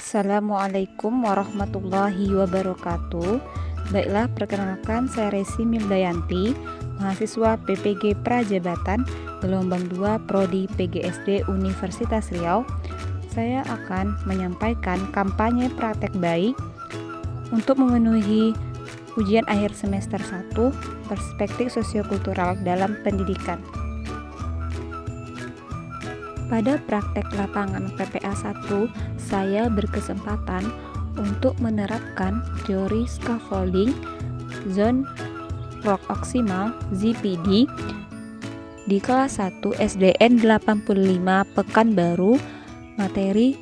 Assalamualaikum warahmatullahi wabarakatuh. Baiklah, perkenalkan saya Resi Mildayanti, mahasiswa PPG Prajabatan, gelombang 2 Prodi PGSD Universitas Riau. Saya akan menyampaikan kampanye praktek baik untuk memenuhi ujian akhir semester 1 perspektif sosiokultural dalam pendidikan. Pada praktek lapangan PPA 1, saya berkesempatan untuk menerapkan teori scaffolding zone proximal ZPD di kelas 1 SDN 85 Pekanbaru, materi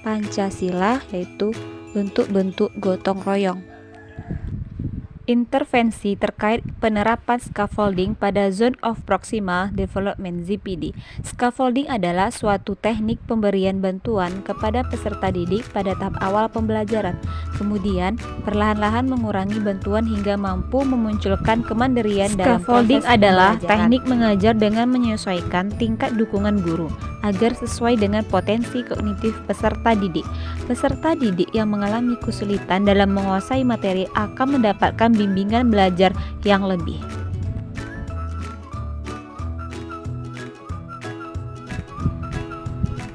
Pancasila, yaitu bentuk-bentuk gotong royong. Intervensi terkait penerapan scaffolding pada Zone of Proximal Development ZPD. Scaffolding adalah suatu teknik pemberian bantuan kepada peserta didik pada tahap awal pembelajaran, kemudian perlahan-lahan mengurangi bantuan hingga mampu memunculkan kemandirian dalam proses pembelajaran. Scaffolding adalah teknik mengajar dengan menyesuaikan tingkat dukungan guru agar sesuai dengan potensi kognitif peserta didik. Peserta didik yang mengalami kesulitan dalam menguasai materi akan mendapatkan bimbingan belajar yang lebih.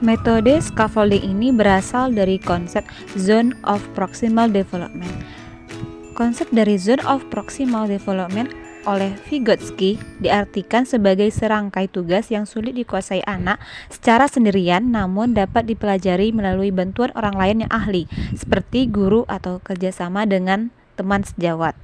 Metode scaffolding ini berasal dari konsep Zone of Proximal Development. Konsep dari Zone of Proximal Development oleh Vygotsky diartikan sebagai serangkai tugas yang sulit dikuasai anak secara sendirian namun dapat dipelajari melalui bantuan orang lain yang ahli, seperti guru atau kerjasama dengan teman sejawat.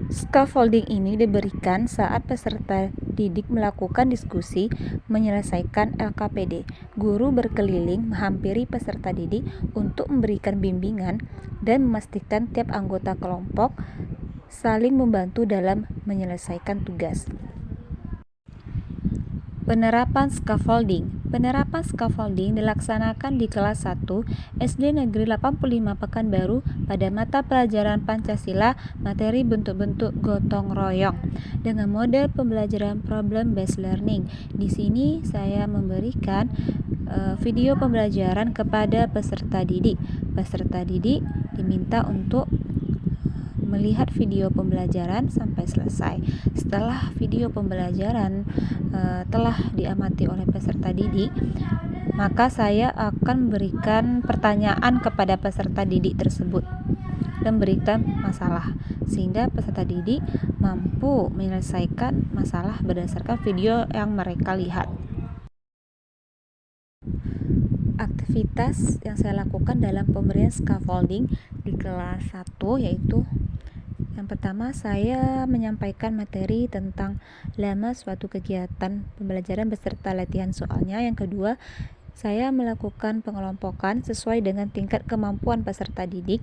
Scaffolding ini diberikan saat peserta didik melakukan diskusi menyelesaikan LKPD. Guru berkeliling menghampiri peserta didik untuk memberikan bimbingan dan memastikan tiap anggota kelompok saling membantu dalam menyelesaikan tugas. Penerapan scaffolding. Penerapan scaffolding dilaksanakan di kelas 1 SD Negeri 85 Pekanbaru pada mata pelajaran Pancasila, materi bentuk-bentuk gotong royong dengan model pembelajaran problem based learning. Di sini saya memberikan video pembelajaran kepada peserta didik. Peserta didik diminta untuk melihat video pembelajaran sampai selesai. Setelah video pembelajaran telah diamati oleh peserta didik, maka saya akan memberikan pertanyaan kepada peserta didik tersebut dan berikan masalah, sehingga peserta didik mampu menyelesaikan masalah berdasarkan video yang mereka lihat. Aktivitas yang saya lakukan dalam pemberian scaffolding di kelas 1 yaitu yang pertama, saya menyampaikan materi tentang lama suatu kegiatan pembelajaran beserta latihan soalnya. Yang kedua, saya melakukan pengelompokan sesuai dengan tingkat kemampuan peserta didik.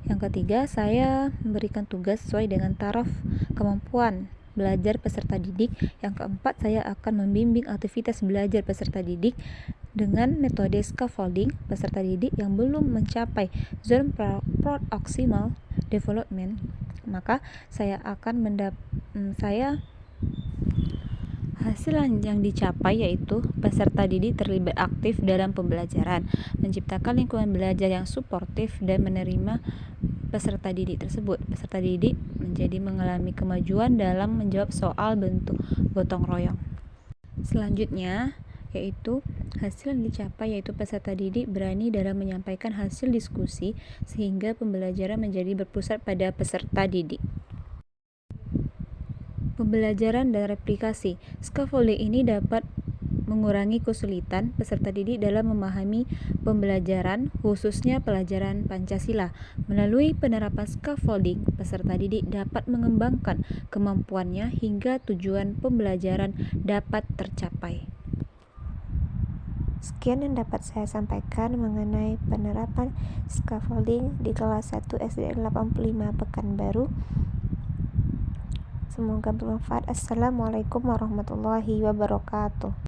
Yang ketiga, saya memberikan tugas sesuai dengan taraf kemampuan belajar peserta didik. Yang keempat, saya akan membimbing aktivitas belajar peserta didik dengan metode scaffolding. Peserta didik yang belum mencapai zone proximal development, maka saya akan hasil yang dicapai yaitu peserta didik terlibat aktif dalam pembelajaran, menciptakan lingkungan belajar yang suportif dan menerima peserta didik tersebut. Peserta didik menjadi mengalami kemajuan dalam menjawab soal bentuk gotong royong. Selanjutnya yaitu hasil yang dicapai yaitu peserta didik berani dalam menyampaikan hasil diskusi sehingga pembelajaran menjadi berpusat pada peserta didik. Pembelajaran dan replikasi. Scaffolding ini dapat mengurangi kesulitan peserta didik dalam memahami pembelajaran, khususnya pelajaran Pancasila. Melalui penerapan scaffolding, peserta didik dapat mengembangkan kemampuannya hingga tujuan pembelajaran dapat tercapai. Sekian yang dapat saya sampaikan mengenai penerapan scaffolding di kelas 1 SDN 85 Pekanbaru. Semoga bermanfaat. Assalamualaikum warahmatullahi wabarakatuh.